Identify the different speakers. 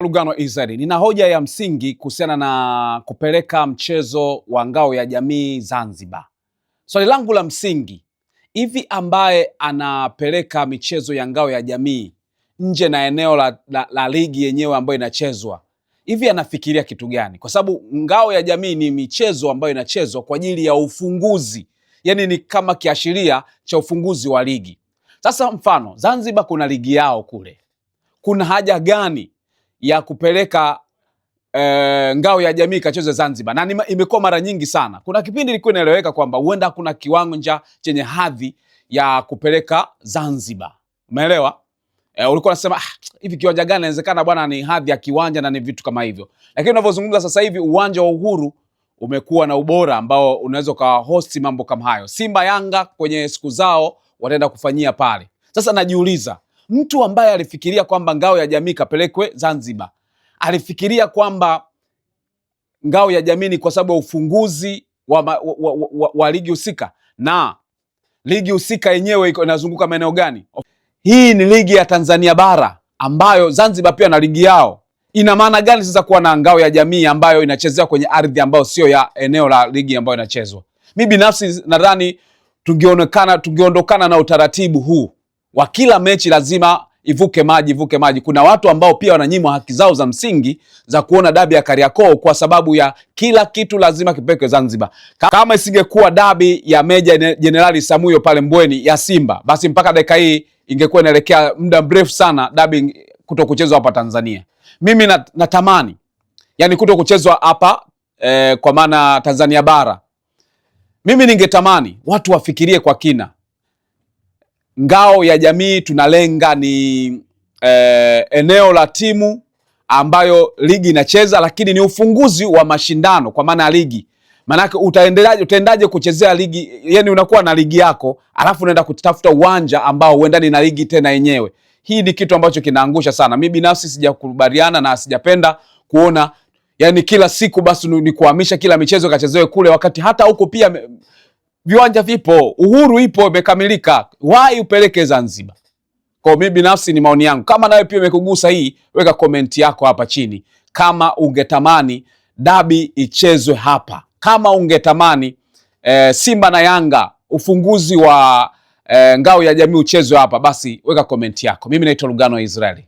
Speaker 1: Lugano Israeli, nina hoja ya msingi kuhusiana na kupeleka mchezo wa ngao ya jamii Zanzibar. Swali langu la msingi, hivi ambaye anapeleka michezo ya ngao ya jamii nje na eneo la ligi yenyewe ambayo inachezwa, hivi anafikiria kitu gani? Kwa sababu ngao ya jamii ni michezo ambayo inachezwa kwa ajili ya ufunguzi, yani ni kama kiashiria cha ufunguzi wa ligi. Sasa mfano Zanzibar kuna ligi yao kule, kuna haja gani ya kupeleka ngao ya jamii kacheze Zanzibar? Na imekuwa mara nyingi sana. Kuna kipindi ilikuwa inaeleweka kwamba huenda hakuna kiwanja chenye hadhi ya kupeleka Zanzibar, umeelewa? Ulikuwa unasema hivi kiwanja gani inawezekana bwana ni hadhi ya kiwanja na ni vitu kama hivyo. Lakini unavyozungumza sasa hivi uwanja wa Uhuru umekuwa na ubora ambao unaweza ka host mambo kama hayo. Simba Yanga kwenye siku zao wataenda kufanyia pale. Sasa najiuliza, mtu ambaye alifikiria kwamba ngao ya jamii kapelekwe Zanzibar, alifikiria kwamba ngao ya jamii ni kwa sababu ya ufunguzi wa ligi husika, na ligi husika yenyewe inazunguka maeneo gani? Hii ni ligi ya Tanzania bara ambayo Zanzibar pia na ligi yao. Ina maana gani sasa kuwa na ngao ya jamii ambayo inachezewa kwenye ardhi ambayo sio ya eneo la ligi ambayo inachezwa? Mimi binafsi nadhani tungeondokana na utaratibu huu wa kila mechi lazima ivuke maji. Kuna watu ambao pia wananyimwa haki zao za msingi za kuona dabi ya Kariakoo kwa sababu ya kila kitu lazima kipelekwe Zanzibar. Kama isingekuwa dabi ya Meja Jenerali Samuyo pale Mbweni ya Simba, basi mpaka dakika hii ingekuwa inaelekea muda mrefu sana dabi kuto kuchezwa hapa Tanzania. Mimi natamani yani kuto kuchezwa hapa kwa maana Tanzania bara. Mimi ningetamani watu wafikirie kwa kina. Ngao ya jamii tunalenga ni eneo la timu ambayo ligi inacheza, lakini ni ufunguzi wa mashindano kwa maana ya ligi. Maanake utaendaje kuchezea ligi? Yani unakuwa na ligi yako alafu unaenda kutafuta uwanja ambao uendani na ligi tena yenyewe. Hii ni kitu ambacho kinaangusha sana. Mimi binafsi sijakubaliana na sijapenda kuona yani kila siku basi ni kuhamisha kila michezo kachezewe kule, wakati hata huko pia viwanja vipo. Uhuru ipo imekamilika, why upeleke Zanzibar? Kwa mimi binafsi ni maoni yangu. Kama nawe pia imekugusa hii, weka komenti yako hapa chini. Kama ungetamani dabi ichezwe hapa, kama ungetamani Simba na Yanga ufunguzi wa ngao ya jamii uchezwe hapa, basi weka komenti yako. Mimi naitwa Lugano Israeli.